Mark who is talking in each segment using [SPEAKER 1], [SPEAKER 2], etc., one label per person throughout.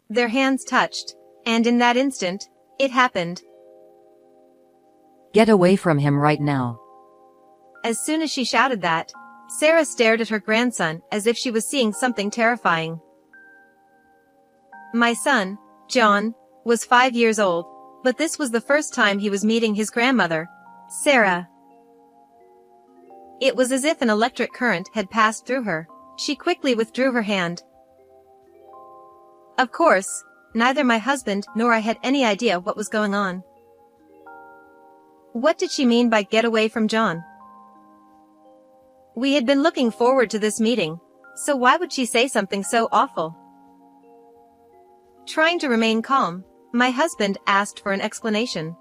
[SPEAKER 1] Their hands touched, and in that instant, it happened.
[SPEAKER 2] Get away from him right now.
[SPEAKER 1] As soon as she shouted that, Sarah stared at her grandson as if she was seeing something terrifying. My son, John, was 5 years old, but this was the first time he was meeting his grandmother, Sarah. It was as if an electric current had passed through her. She quickly withdrew her hand. Of course, neither my husband nor I had any idea what was going on. What did she mean by get away from John? We had been looking forward to this meeting, so why would she say something so awful? Trying to remain calm, my husband asked for an explanation.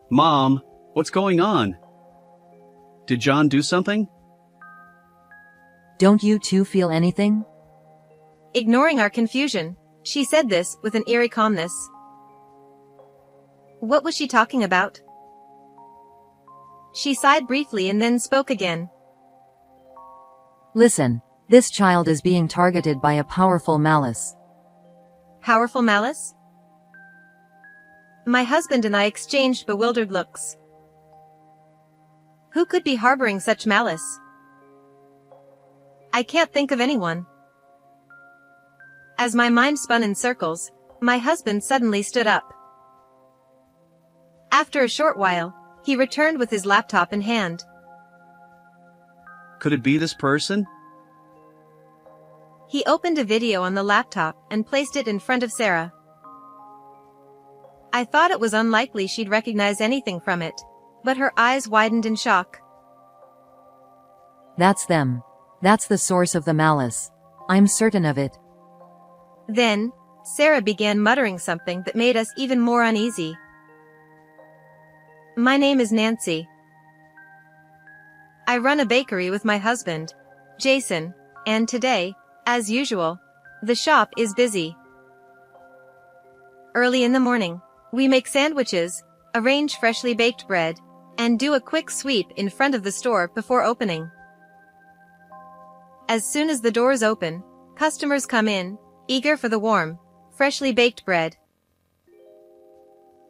[SPEAKER 3] Mom, what's going on? Did John do something?
[SPEAKER 2] Don't you two feel anything?
[SPEAKER 1] Ignoring our confusion, she said this with an eerie calmness. What was she talking about? She sighed briefly and then spoke again.
[SPEAKER 2] Listen, this child is being targeted by a powerful malice.
[SPEAKER 1] Powerful malice? My husband and I exchanged bewildered looks. Who could be harboring such malice? I can't think of anyone. As my mind spun in circles, my husband suddenly stood up. After a short while, he returned with his laptop in hand.
[SPEAKER 3] Could it be this person?
[SPEAKER 1] He opened a video on the laptop and placed it in front of Sarah. I thought it was unlikely she'd recognize anything from it, but her eyes widened in shock.
[SPEAKER 2] That's them. That's the source of the malice. I'm certain of it.
[SPEAKER 1] Then, Sarah began muttering something that made us even more uneasy. My name is Nancy. I run a bakery with my husband, Jason, and today, as usual, the shop is busy. Early in the morning, we make sandwiches, arrange freshly baked bread, and do a quick sweep in front of the store before opening. As soon as the doors open, customers come in, eager for the warm, freshly baked bread.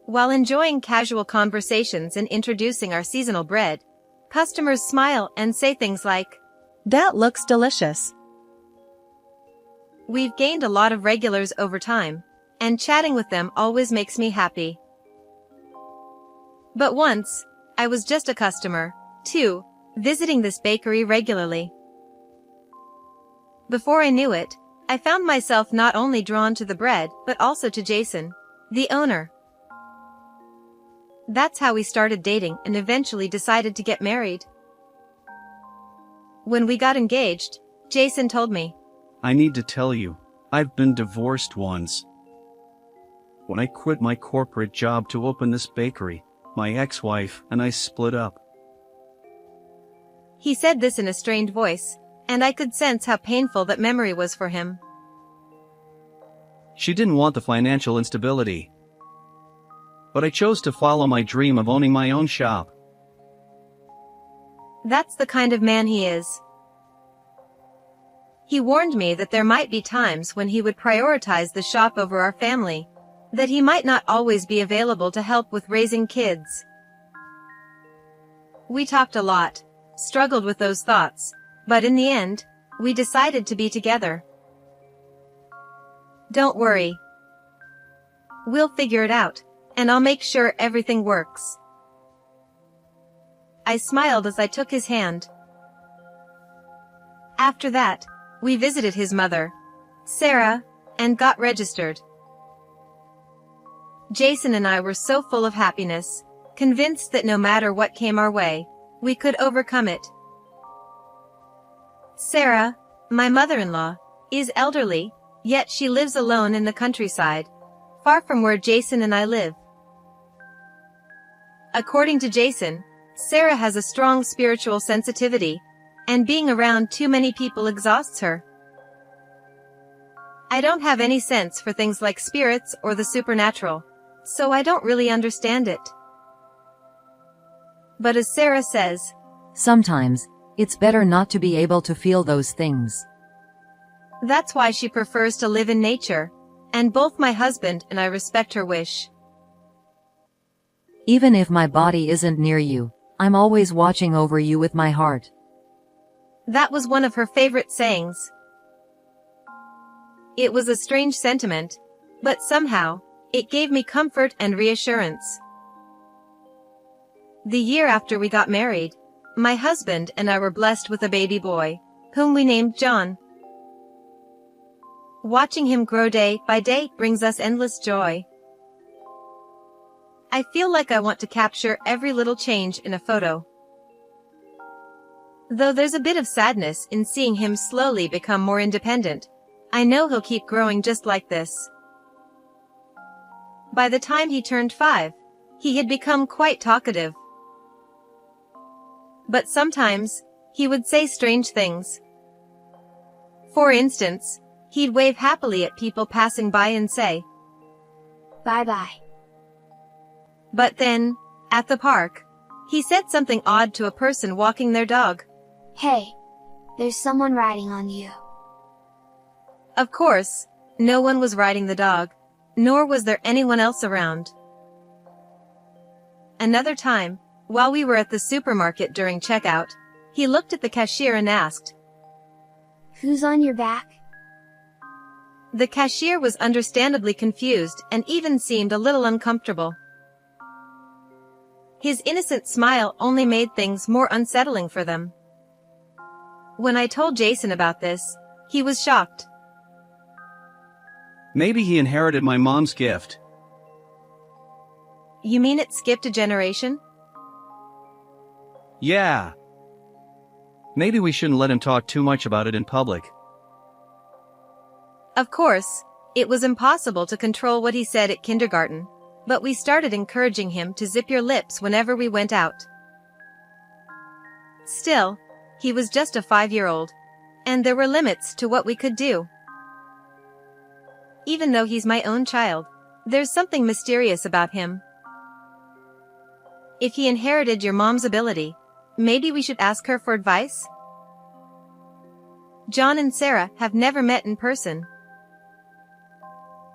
[SPEAKER 1] While enjoying casual conversations and introducing our seasonal bread, customers smile and say things like, "That looks delicious." We've gained a lot of regulars over time, and chatting with them always makes me happy. But once, I was just a customer, too, visiting this bakery regularly. Before I knew it, I found myself not only drawn to the bread but also to Jason, the owner. That's how we started dating and eventually decided to get married. When we got engaged, Jason told me,
[SPEAKER 3] I need to tell you, I've been divorced once. When I quit my corporate job to open this bakery, my ex-wife and I split up.
[SPEAKER 1] He said this in a strained voice, and I could sense how painful that memory was for him.
[SPEAKER 3] She didn't want the financial instability. But I chose to follow my dream of owning my own shop.
[SPEAKER 1] That's the kind of man he is. He warned me that there might be times when he would prioritize the shop over our family, that he might not always be available to help with raising kids. We talked a lot, struggled with those thoughts, but in the end, we decided to be together. Don't worry. We'll figure it out, and I'll make sure everything works. I smiled as I took his hand. After that, we visited his mother, Sarah, and got registered. Jason and I were so full of happiness, convinced that no matter what came our way, we could overcome it. Sarah, my mother-in-law, is elderly, yet she lives alone in the countryside, far from where Jason and I live. According to Jason, Sarah has a strong spiritual sensitivity, and being around too many people exhausts her. I don't have any sense for things like spirits or the supernatural, so I don't really understand it. But as Sarah says,
[SPEAKER 2] sometimes, it's better not to be able to feel those things.
[SPEAKER 1] That's why she prefers to live in nature, and both my husband and I respect her wish.
[SPEAKER 2] Even if my body isn't near you, I'm always watching over you with my heart.
[SPEAKER 1] That was one of her favorite sayings. It was a strange sentiment, but somehow, it gave me comfort and reassurance. The year after we got married, my husband and I were blessed with a baby boy, whom we named John. Watching him grow day by day brings us endless joy. I feel like I want to capture every little change in a photo. Though there's a bit of sadness in seeing him slowly become more independent, I know he'll keep growing just like this. By the time he turned 5, he had become quite talkative. But sometimes, he would say strange things. For instance, he'd wave happily at people passing by and say,
[SPEAKER 4] "Bye-bye."
[SPEAKER 1] But then, at the park, he said something odd to a person walking their dog.
[SPEAKER 4] "Hey, there's someone riding on you."
[SPEAKER 1] Of course, no one was riding the dog, nor was there anyone else around. Another time, while we were at the supermarket during checkout, he looked at the cashier and asked,
[SPEAKER 4] "Who's on your back?"
[SPEAKER 1] The cashier was understandably confused and even seemed a little uncomfortable. His innocent smile only made things more unsettling for them. When I told Jason about this, he was shocked.
[SPEAKER 3] Maybe he inherited my mom's gift.
[SPEAKER 1] You mean it skipped a generation?
[SPEAKER 3] Yeah. Maybe we shouldn't let him talk too much about it in public.
[SPEAKER 1] Of course, it was impossible to control what he said at kindergarten, but we started encouraging him to zip your lips whenever we went out. Still, he was just a 5-year-old, and there were limits to what we could do. Even though he's my own child, there's something mysterious about him. If he inherited your mom's ability, maybe we should ask her for advice? John and Sarah have never met in person.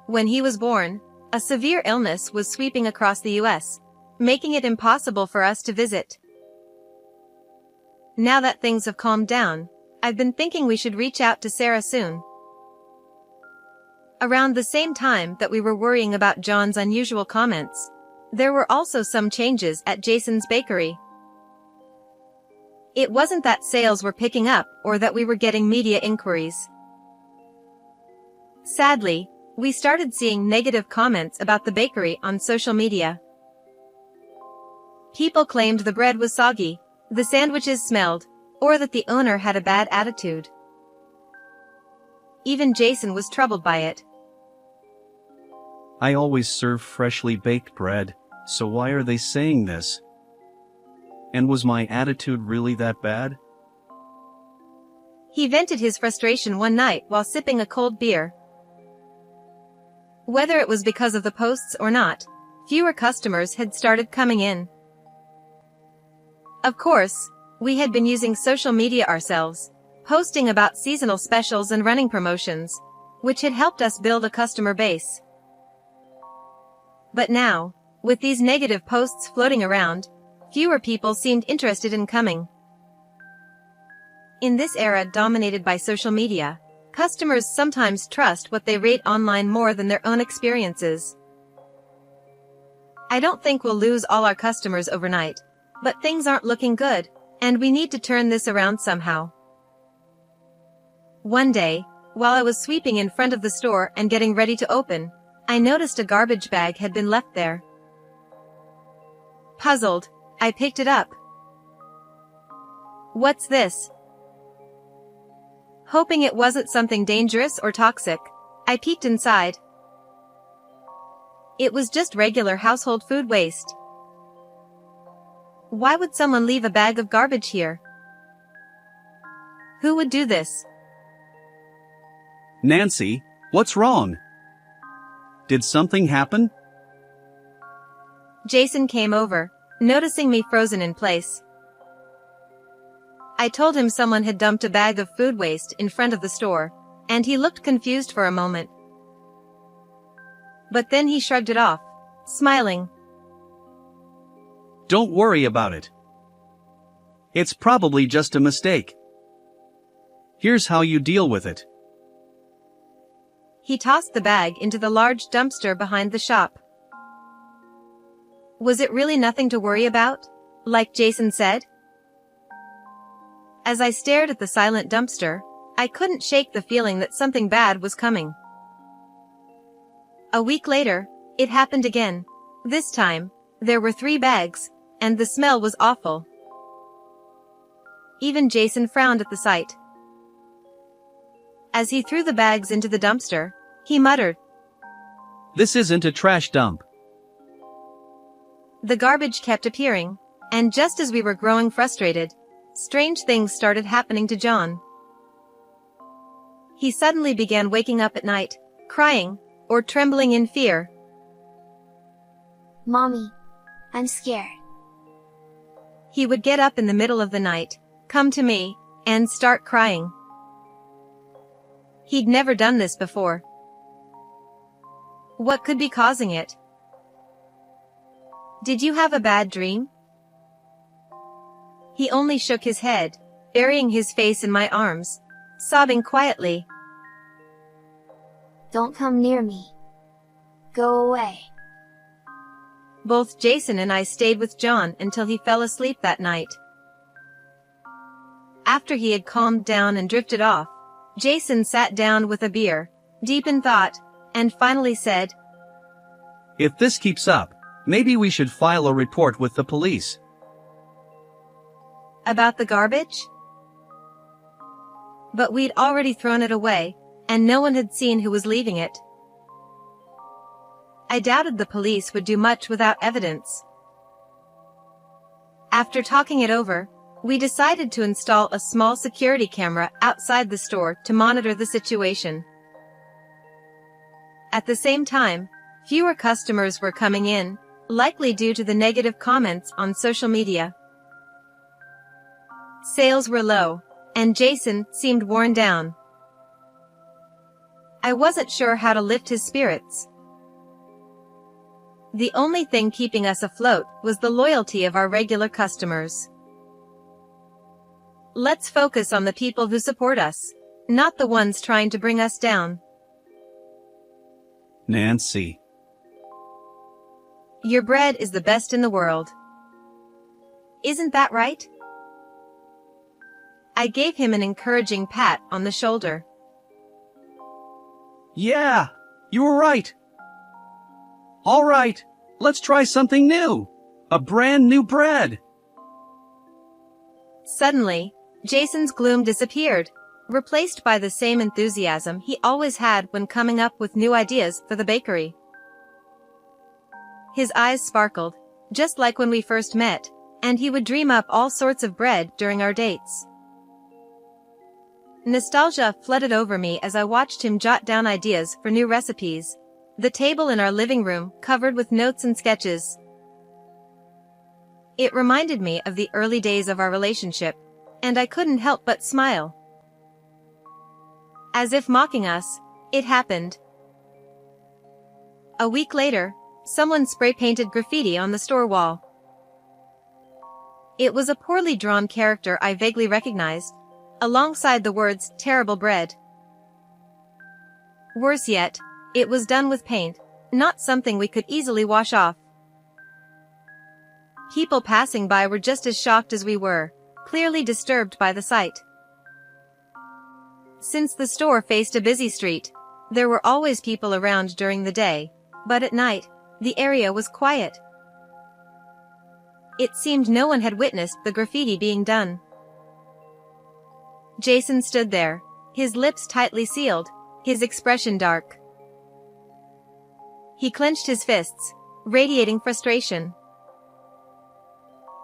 [SPEAKER 1] When he was born, a severe illness was sweeping across the US, making it impossible for us to visit. Now that things have calmed down, I've been thinking we should reach out to Sarah soon. Around the same time that we were worrying about John's unusual comments, there were also some changes at Jason's bakery. It wasn't that sales were picking up or that we were getting media inquiries. Sadly, we started seeing negative comments about the bakery on social media. People claimed the bread was soggy, the sandwiches smelled, or that the owner had a bad attitude. Even Jason was troubled by it.
[SPEAKER 3] I always serve freshly baked bread, so why are they saying this? And was my attitude really that bad?
[SPEAKER 1] He vented his frustration one night while sipping a cold beer. Whether it was because of the posts or not, fewer customers had started coming in. Of course, we had been using social media ourselves, posting about seasonal specials and running promotions, which had helped us build a customer base. But now, with these negative posts floating around, fewer people seemed interested in coming. In this era dominated by social media, customers sometimes trust what they rate online more than their own experiences. I don't think we'll lose all our customers overnight, but things aren't looking good, and we need to turn this around somehow. One day, while I was sweeping in front of the store and getting ready to open, I noticed a garbage bag had been left there. Puzzled, I picked it up. "What's this?" Hoping it wasn't something dangerous or toxic, I peeked inside. It was just regular household food waste. Why would someone leave a bag of garbage here? Who would do this?
[SPEAKER 3] Nancy, what's wrong? Did something happen?
[SPEAKER 1] Jason came over, noticing me frozen in place. I told him someone had dumped a bag of food waste in front of the store, and he looked confused for a moment. But then he shrugged it off, smiling.
[SPEAKER 3] Don't worry about it. It's probably just a mistake. Here's how you deal with it.
[SPEAKER 1] He tossed the bag into the large dumpster behind the shop. Was it really nothing to worry about, like Jason said? As I stared at the silent dumpster, I couldn't shake the feeling that something bad was coming. A week later, it happened again. This time, there were 3 bags, and the smell was awful. Even Jason frowned at the sight. As he threw the bags into the dumpster, he muttered,
[SPEAKER 3] This isn't a trash dump.
[SPEAKER 1] The garbage kept appearing, and just as we were growing frustrated, strange things started happening to John. He suddenly began waking up at night, crying, or trembling in fear.
[SPEAKER 4] Mommy, I'm scared.
[SPEAKER 1] He would get up in the middle of the night, come to me, and start crying. He'd never done this before. What could be causing it? Did you have a bad dream? He only shook his head, burying his face in my arms, sobbing quietly.
[SPEAKER 4] Don't come near me. Go away.
[SPEAKER 1] Both Jason and I stayed with John until he fell asleep that night. After he had calmed down and drifted off, Jason sat down with a beer, deep in thought, and finally said,
[SPEAKER 3] If this keeps up, maybe we should file a report with the police.
[SPEAKER 1] About the garbage? But we'd already thrown it away, and no one had seen who was leaving it. I doubted the police would do much without evidence. After talking it over, we decided to install a small security camera outside the store to monitor the situation. At the same time, fewer customers were coming in, likely due to the negative comments on social media. Sales were low, and Jason seemed worn down. I wasn't sure how to lift his spirits. The only thing keeping us afloat was the loyalty of our regular customers. Let's focus on the people who support us, not the ones trying to bring us down.
[SPEAKER 3] Nancy.
[SPEAKER 1] Your bread is the best in the world. Isn't that right? I gave him an encouraging pat on the shoulder.
[SPEAKER 3] Yeah, you were right. All right, let's try something new. A brand new bread.
[SPEAKER 1] Suddenly, Jason's gloom disappeared, replaced by the same enthusiasm he always had when coming up with new ideas for the bakery. His eyes sparkled, just like when we first met, and he would dream up all sorts of bread during our dates. Nostalgia flooded over me as I watched him jot down ideas for new recipes, the table in our living room covered with notes and sketches. It reminded me of the early days of our relationship, and I couldn't help but smile. As if mocking us, it happened. A week later, someone spray-painted graffiti on the store wall. It was a poorly drawn character I vaguely recognized, alongside the words, "Terrible bread." Worse yet, it was done with paint, not something we could easily wash off. People passing by were just as shocked as we were, clearly disturbed by the sight. Since the store faced a busy street, there were always people around during the day, but at night, the area was quiet. It seemed no one had witnessed the graffiti being done. Jason stood there, his lips tightly sealed, his expression dark. He clenched his fists, radiating frustration.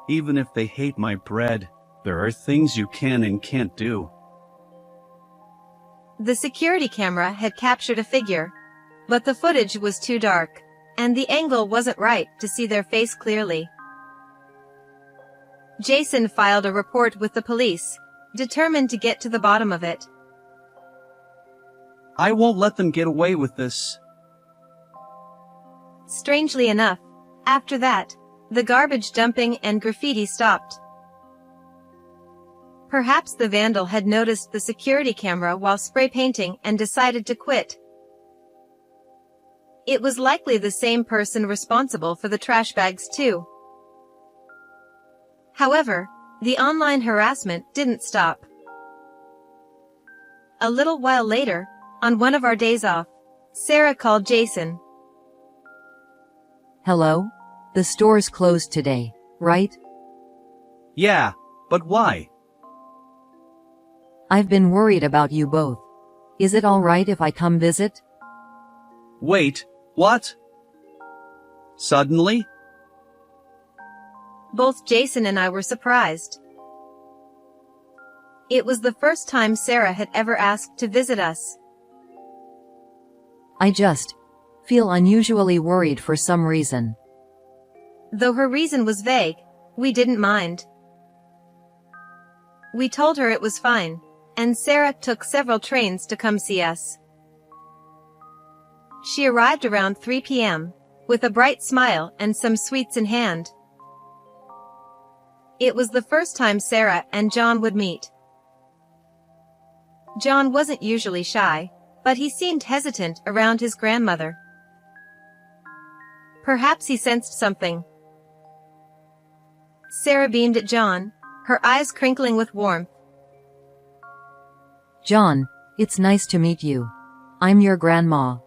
[SPEAKER 3] Even if they hate my bread, there are things you can and can't do.
[SPEAKER 1] The security camera had captured a figure, but the footage was too dark, and the angle wasn't right to see their face clearly. Jason filed a report with the police, determined to get to the bottom of it.
[SPEAKER 3] I won't let them get away with this.
[SPEAKER 1] Strangely enough, after that, the garbage dumping and graffiti stopped. Perhaps the vandal had noticed the security camera while spray painting and decided to quit. It was likely the same person responsible for the trash bags too. However, the online harassment didn't stop. A little while later, on one of our days off, Sarah called Jason.
[SPEAKER 2] Hello? The store's closed today, right?
[SPEAKER 3] Yeah, but why?
[SPEAKER 2] I've been worried about you both. Is it alright if I come visit?
[SPEAKER 3] Wait, what? Suddenly?
[SPEAKER 1] Both Jason and I were surprised. It was the first time Sarah had ever asked to visit us.
[SPEAKER 2] I just feel unusually worried for some reason.
[SPEAKER 1] Though her reason was vague, we didn't mind. We told her it was fine, and Sarah took several trains to come see us. She arrived around 3 p.m., with a bright smile and some sweets in hand. It was the first time Sarah and John would meet. John wasn't usually shy, but he seemed hesitant around his grandmother. Perhaps he sensed something. Sarah beamed at John, her eyes crinkling with warmth.
[SPEAKER 2] John, it's nice to meet you. I'm your grandma.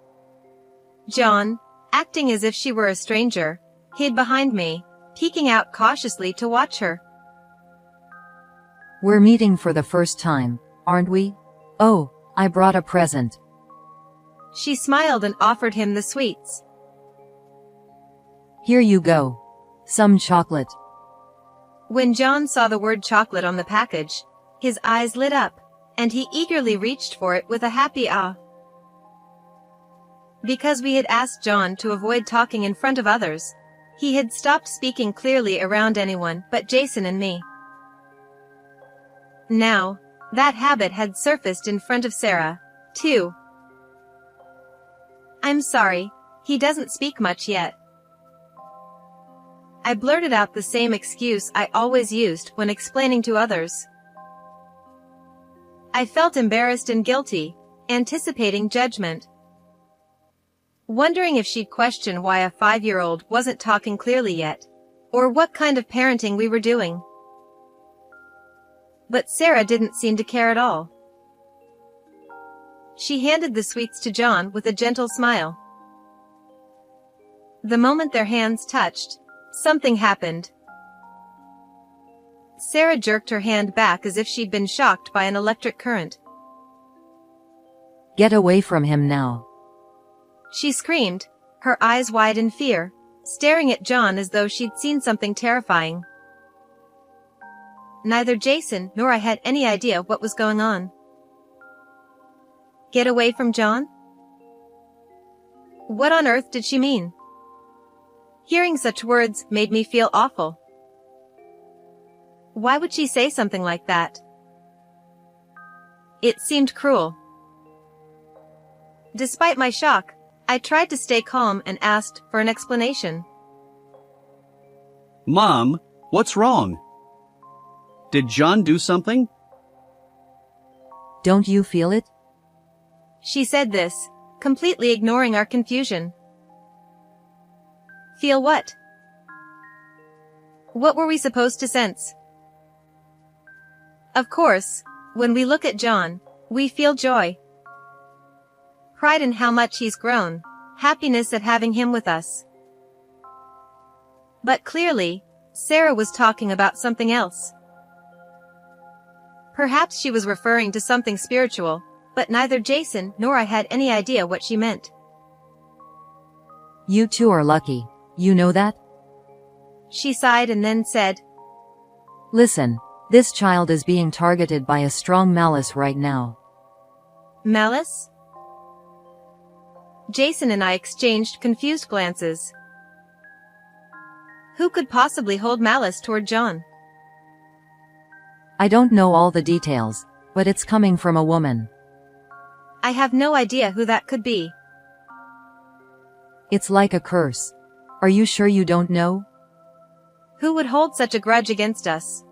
[SPEAKER 1] John, acting as if she were a stranger, hid behind me, peeking out cautiously to watch her.
[SPEAKER 2] We're meeting for the first time, aren't we? Oh, I brought a present.
[SPEAKER 1] She smiled and offered him the sweets.
[SPEAKER 2] Here you go. Some chocolate.
[SPEAKER 1] When John saw the word chocolate on the package, his eyes lit up, and he eagerly reached for it with a happy ah. Because we had asked John to avoid talking in front of others, he had stopped speaking clearly around anyone but Jason and me. Now, that habit had surfaced in front of Sarah, too. I'm sorry, he doesn't speak much yet. I blurted out the same excuse I always used when explaining to others. I felt embarrassed and guilty, anticipating judgment. Wondering if she'd question why a 5-year-old wasn't talking clearly yet, or what kind of parenting we were doing. But Sarah didn't seem to care at all. She handed the sweets to John with a gentle smile. The moment their hands touched, something happened. Sarah jerked her hand back as if she'd been shocked by an electric current.
[SPEAKER 2] Get away from him now.
[SPEAKER 1] She screamed, her eyes wide in fear, staring at John as though she'd seen something terrifying. Neither Jason nor I had any idea what was going on. Get away from John? What on earth did she mean? Hearing such words made me feel awful. Why would she say something like that? It seemed cruel. Despite my shock, I tried to stay calm and asked for an explanation.
[SPEAKER 3] Mom, what's wrong? Did John do something?
[SPEAKER 2] Don't you feel it?
[SPEAKER 1] She said this, completely ignoring our confusion. Feel what? What were we supposed to sense? Of course, when we look at John, we feel joy. Pride in how much he's grown, happiness at having him with us. But clearly, Sarah was talking about something else. Perhaps she was referring to something spiritual, but neither Jason nor I had any idea what she meant.
[SPEAKER 2] You two are lucky, you know that?
[SPEAKER 1] She sighed and then said,
[SPEAKER 2] Listen, this child is being targeted by a strong malice right now.
[SPEAKER 1] Malice? Jason and I exchanged confused glances. Who could possibly hold malice toward John?
[SPEAKER 2] I don't know all the details, but it's coming from a woman.
[SPEAKER 1] I have no idea who that could be.
[SPEAKER 2] It's like a curse. Are you sure you don't know?
[SPEAKER 1] Who would hold such a grudge against us?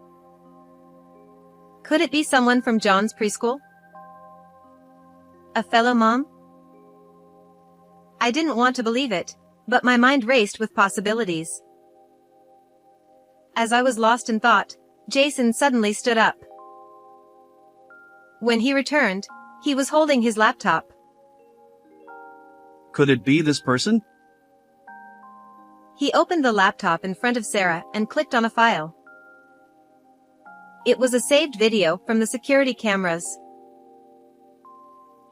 [SPEAKER 1] Could it be someone from John's preschool? A fellow mom? I didn't want to believe it, but my mind raced with possibilities. As I was lost in thought, Jason suddenly stood up. When he returned, he was holding his laptop.
[SPEAKER 3] Could it be this person?
[SPEAKER 1] He opened the laptop in front of Sarah and clicked on a file. It was a saved video from the security cameras.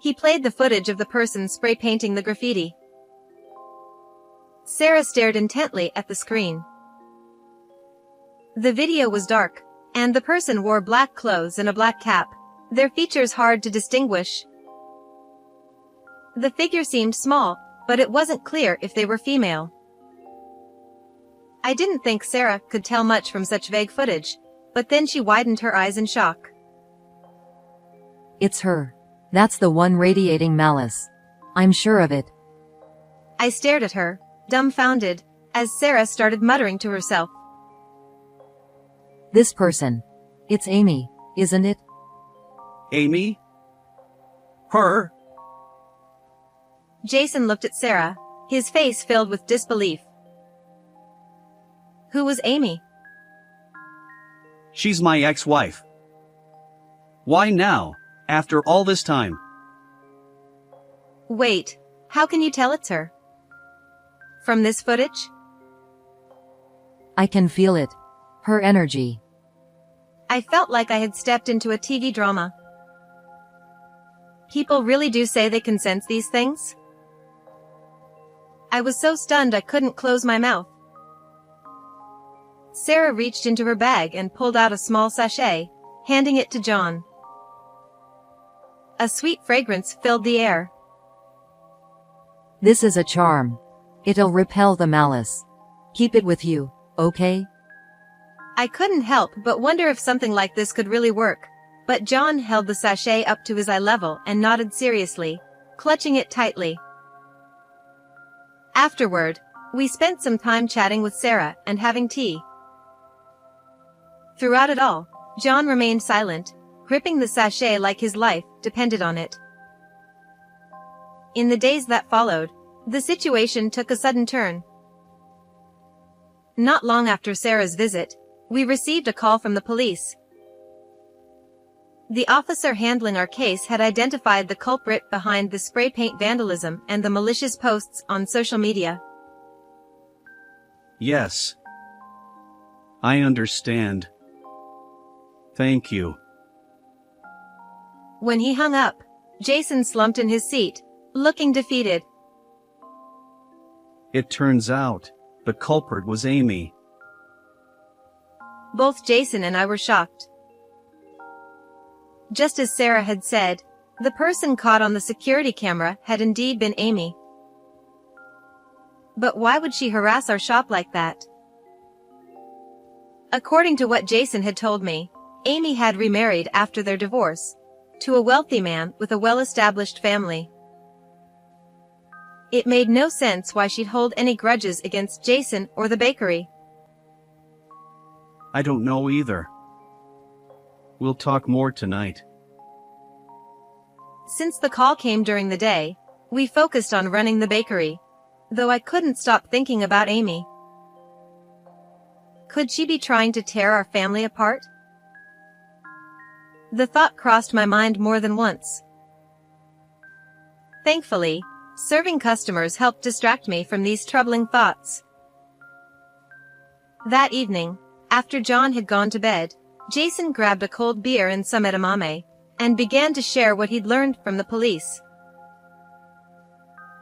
[SPEAKER 1] He played the footage of the person spray painting the graffiti. Sarah stared intently at the screen. The video was dark, and the person wore black clothes and a black cap, their features hard to distinguish. The figure seemed small, but it wasn't clear if they were female. I didn't think Sarah could tell much from such vague footage, but then she widened her eyes in shock.
[SPEAKER 2] It's her. That's the one radiating malice. I'm sure of it.
[SPEAKER 1] I stared at her, dumbfounded, as Sarah started muttering to herself.
[SPEAKER 2] This person. It's Amy, isn't it?
[SPEAKER 3] Amy? Her?
[SPEAKER 1] Jason looked at Sarah, his face filled with disbelief. Who was Amy?
[SPEAKER 3] She's my ex-wife. Why now, after all this time?
[SPEAKER 1] Wait, how can you tell it's her? From this footage?
[SPEAKER 2] I can feel it. Her energy.
[SPEAKER 1] I felt like I had stepped into a TV drama. People really do say they can sense these things? I was so stunned I couldn't close my mouth. Sarah reached into her bag and pulled out a small sachet, handing it to John. A sweet fragrance filled the air.
[SPEAKER 2] This is a charm. It'll repel the malice. Keep it with you, okay?
[SPEAKER 1] I couldn't help but wonder if something like this could really work, but John held the sachet up to his eye level and nodded seriously, clutching it tightly. Afterward, we spent some time chatting with Sarah and having tea. Throughout it all, John remained silent, gripping the sachet like his life depended on it. In the days that followed, the situation took a sudden turn. Not long after Sarah's visit, we received a call from the police. The officer handling our case had identified the culprit behind the spray paint vandalism and the malicious posts on social media.
[SPEAKER 3] Yes. I understand. Thank you.
[SPEAKER 1] When he hung up, Jason slumped in his seat, looking defeated.
[SPEAKER 3] It turns out, the culprit was Amy.
[SPEAKER 1] Both Jason and I were shocked. Just as Sarah had said, the person caught on the security camera had indeed been Amy. But why would she harass our shop like that? According to what Jason had told me, Amy had remarried after their divorce, to a wealthy man with a well-established family. It made no sense why she'd hold any grudges against Jason or the bakery.
[SPEAKER 3] I don't know either. We'll talk more tonight.
[SPEAKER 1] Since the call came during the day, we focused on running the bakery, though I couldn't stop thinking about Amy. Could she be trying to tear our family apart? The thought crossed my mind more than once. Thankfully, serving customers helped distract me from these troubling thoughts. That evening, after John had gone to bed, Jason grabbed a cold beer and some edamame, and began to share what he'd learned from the police.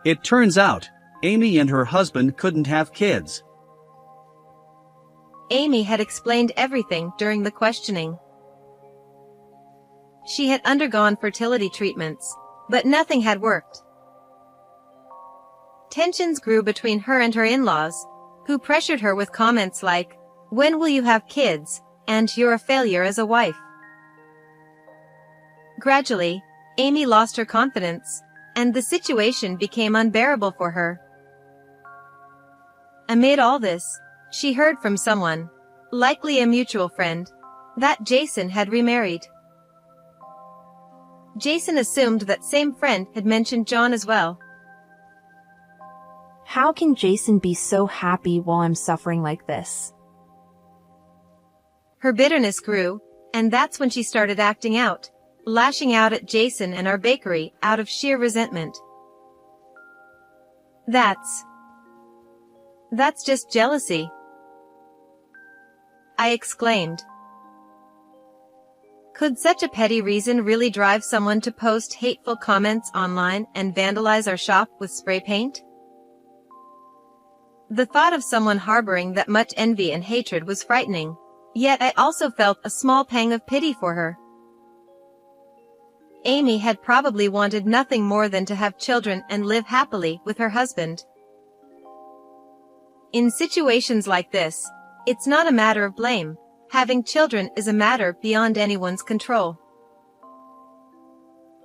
[SPEAKER 3] It turns out, Amy and her husband couldn't have kids.
[SPEAKER 1] Amy had explained everything during the questioning. She had undergone fertility treatments, but nothing had worked. Tensions grew between her and her in-laws, who pressured her with comments like, "When will you have kids?" and "You're a failure as a wife." Gradually, Amy lost her confidence, and the situation became unbearable for her. Amid all this, she heard from someone, likely a mutual friend, that Jason had remarried. Jason assumed that same friend had mentioned John as well.
[SPEAKER 5] How can Jason be so happy while I'm suffering like this?
[SPEAKER 1] Her bitterness grew, and that's when she started acting out, lashing out at Jason and our bakery out of sheer resentment. That's just jealousy, I exclaimed. Could such a petty reason really drive someone to post hateful comments online and vandalize our shop with spray paint? The thought of someone harboring that much envy and hatred was frightening, yet I also felt a small pang of pity for her. Amy had probably wanted nothing more than to have children and live happily with her husband. In situations like this, it's not a matter of blame. Having children is a matter beyond anyone's control.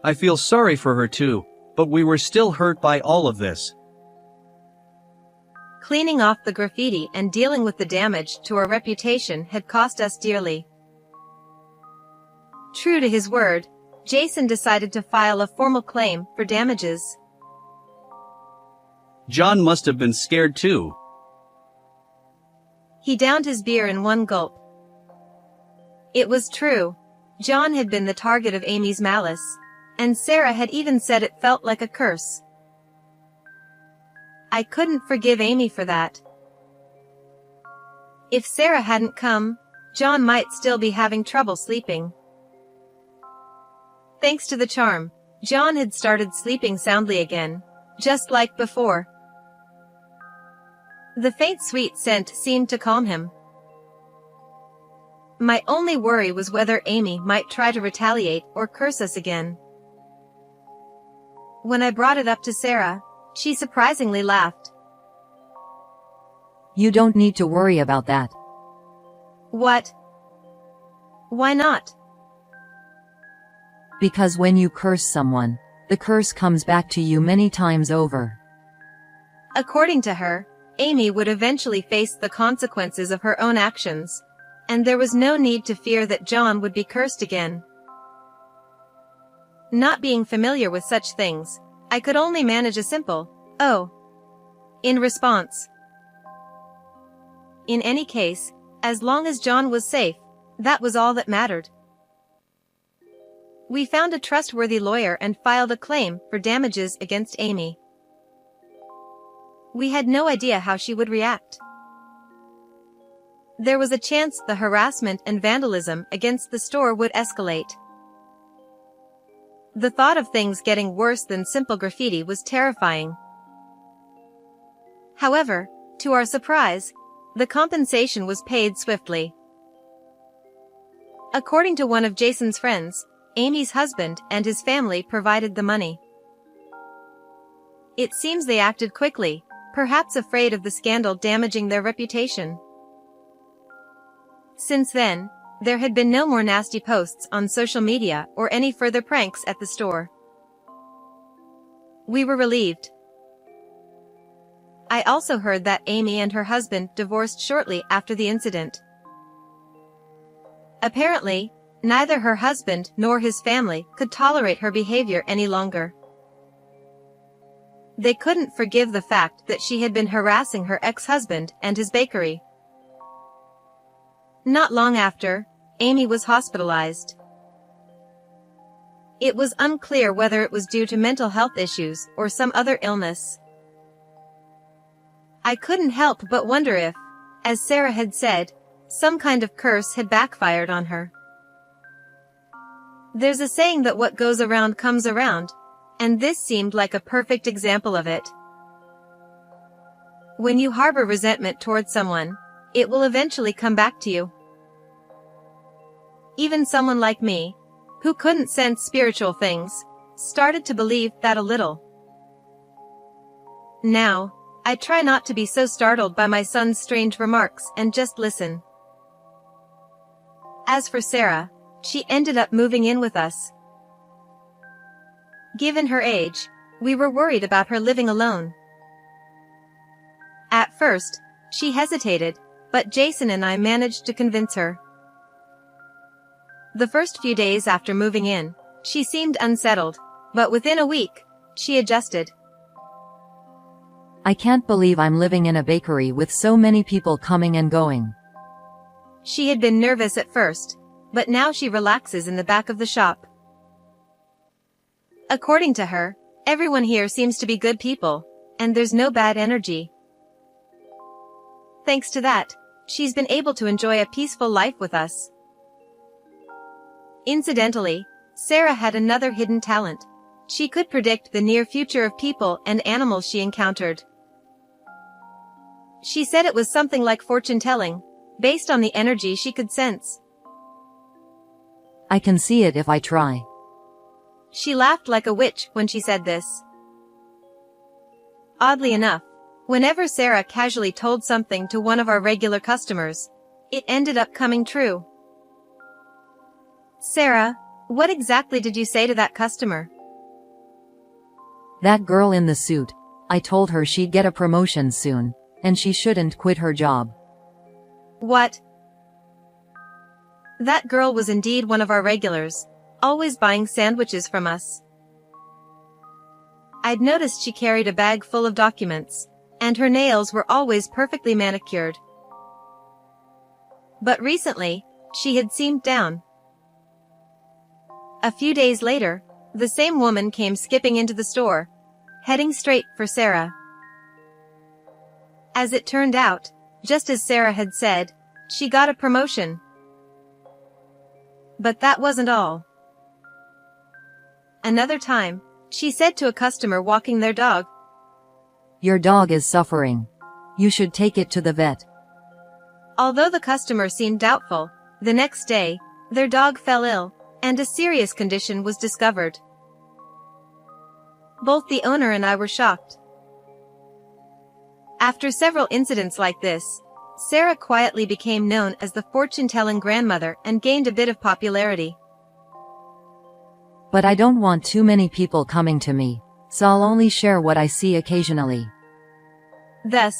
[SPEAKER 3] I feel sorry for her too, but we were still hurt by all of this.
[SPEAKER 1] Cleaning off the graffiti and dealing with the damage to our reputation had cost us dearly. True to his word, Jason decided to file a formal claim for damages.
[SPEAKER 3] John must have been scared too.
[SPEAKER 1] He downed his beer in one gulp. It was true. John had been the target of Amy's malice, and Sarah had even said it felt like a curse. I couldn't forgive Amy for that. If Sarah hadn't come, John might still be having trouble sleeping. Thanks to the charm, John had started sleeping soundly again, just like before. The faint sweet scent seemed to calm him. My only worry was whether Amy might try to retaliate or curse us again. When I brought it up to Sarah, she surprisingly laughed.
[SPEAKER 2] You don't need to worry about that.
[SPEAKER 1] What? Why not?
[SPEAKER 2] Because when you curse someone, the curse comes back to you many times over.
[SPEAKER 1] According to her, Amy would eventually face the consequences of her own actions, and there was no need to fear that John would be cursed again. Not being familiar with such things, I could only manage a simple, "Oh," in response. In any case, as long as John was safe, that was all that mattered. We found a trustworthy lawyer and filed a claim for damages against Amy. We had no idea how she would react. There was a chance the harassment and vandalism against the store would escalate. The thought of things getting worse than simple graffiti was terrifying. However, to our surprise, the compensation was paid swiftly. According to one of Jason's friends, Amy's husband and his family provided the money. It seems they acted quickly, perhaps afraid of the scandal damaging their reputation. Since then, there had been no more nasty posts on social media or any further pranks at the store. We were relieved. I also heard that Amy and her husband divorced shortly after the incident. Apparently, neither her husband nor his family could tolerate her behavior any longer. They couldn't forgive the fact that she had been harassing her ex-husband and his bakery. Not long after, Amy was hospitalized. It was unclear whether it was due to mental health issues or some other illness. I couldn't help but wonder if, as Sarah had said, some kind of curse had backfired on her. There's a saying that what goes around comes around, and this seemed like a perfect example of it. When you harbor resentment towards someone, it will eventually come back to you. Even someone like me, who couldn't sense spiritual things, started to believe that a little. Now, I try not to be so startled by my son's strange remarks and just listen. As for Sarah, she ended up moving in with us. Given her age, we were worried about her living alone. At first, she hesitated, but Jason and I managed to convince her. The first few days after moving in, she seemed unsettled, but within a week, she adjusted.
[SPEAKER 2] I can't believe I'm living in a bakery with so many people coming and going.
[SPEAKER 1] She had been nervous at first, but now she relaxes in the back of the shop. According to her, everyone here seems to be good people, and there's no bad energy. Thanks to that, she's been able to enjoy a peaceful life with us. Incidentally, Sarah had another hidden talent. She could predict the near future of people and animals she encountered. She said it was something like fortune-telling, based on the energy she could sense.
[SPEAKER 2] I can see it if I try.
[SPEAKER 1] She laughed like a witch when she said this. Oddly enough, whenever Sarah casually told something to one of our regular customers, it ended up coming true. Sarah, what exactly did you say to that customer?
[SPEAKER 2] That girl in the suit. I told her she'd get a promotion soon, and she shouldn't quit her job.
[SPEAKER 1] What? That girl was indeed one of our regulars, always buying sandwiches from us. I'd noticed she carried a bag full of documents, and her nails were always perfectly manicured. But recently, she had seemed down. A few days later, the same woman came skipping into the store, heading straight for Sarah. As it turned out, just as Sarah had said, she got a promotion. But that wasn't all. Another time, she said to a customer walking their dog,
[SPEAKER 2] Your dog is suffering. You should take it to the vet.
[SPEAKER 1] Although the customer seemed doubtful, the next day, their dog fell ill, and a serious condition was discovered. Both the owner and I were shocked. After several incidents like this, Sarah quietly became known as the fortune-telling grandmother and gained a bit of popularity.
[SPEAKER 2] But I don't want too many people coming to me, so I'll only share what I see occasionally.
[SPEAKER 1] Thus,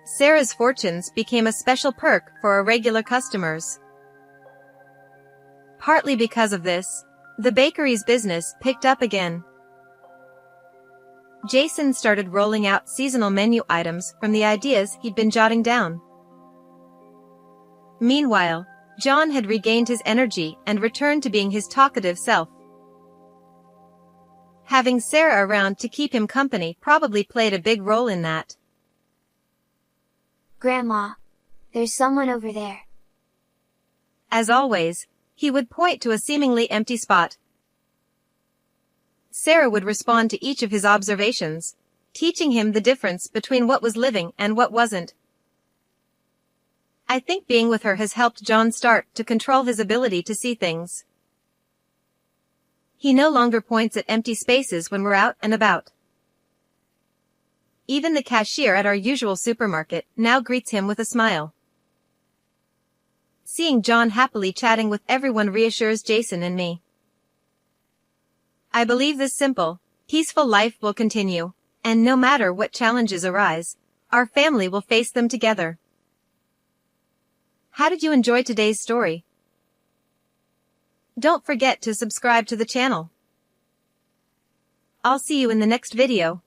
[SPEAKER 1] Sarah's fortunes became a special perk for our regular customers. Partly because of this, the bakery's business picked up again. Jason started rolling out seasonal menu items from the ideas he'd been jotting down. Meanwhile, John had regained his energy and returned to being his talkative self. Having Sarah around to keep him company probably played a big role in that.
[SPEAKER 4] Grandma, there's someone over there.
[SPEAKER 1] As always, he would point to a seemingly empty spot. Sarah would respond to each of his observations, teaching him the difference between what was living and what wasn't. I think being with her has helped John start to control his ability to see things. He no longer points at empty spaces when we're out and about. Even the cashier at our usual supermarket now greets him with a smile. Seeing John happily chatting with everyone reassures Jason and me. I believe this simple, peaceful life will continue, and no matter what challenges arise, our family will face them together. How did you enjoy today's story? Don't forget to subscribe to the channel. I'll see you in the next video.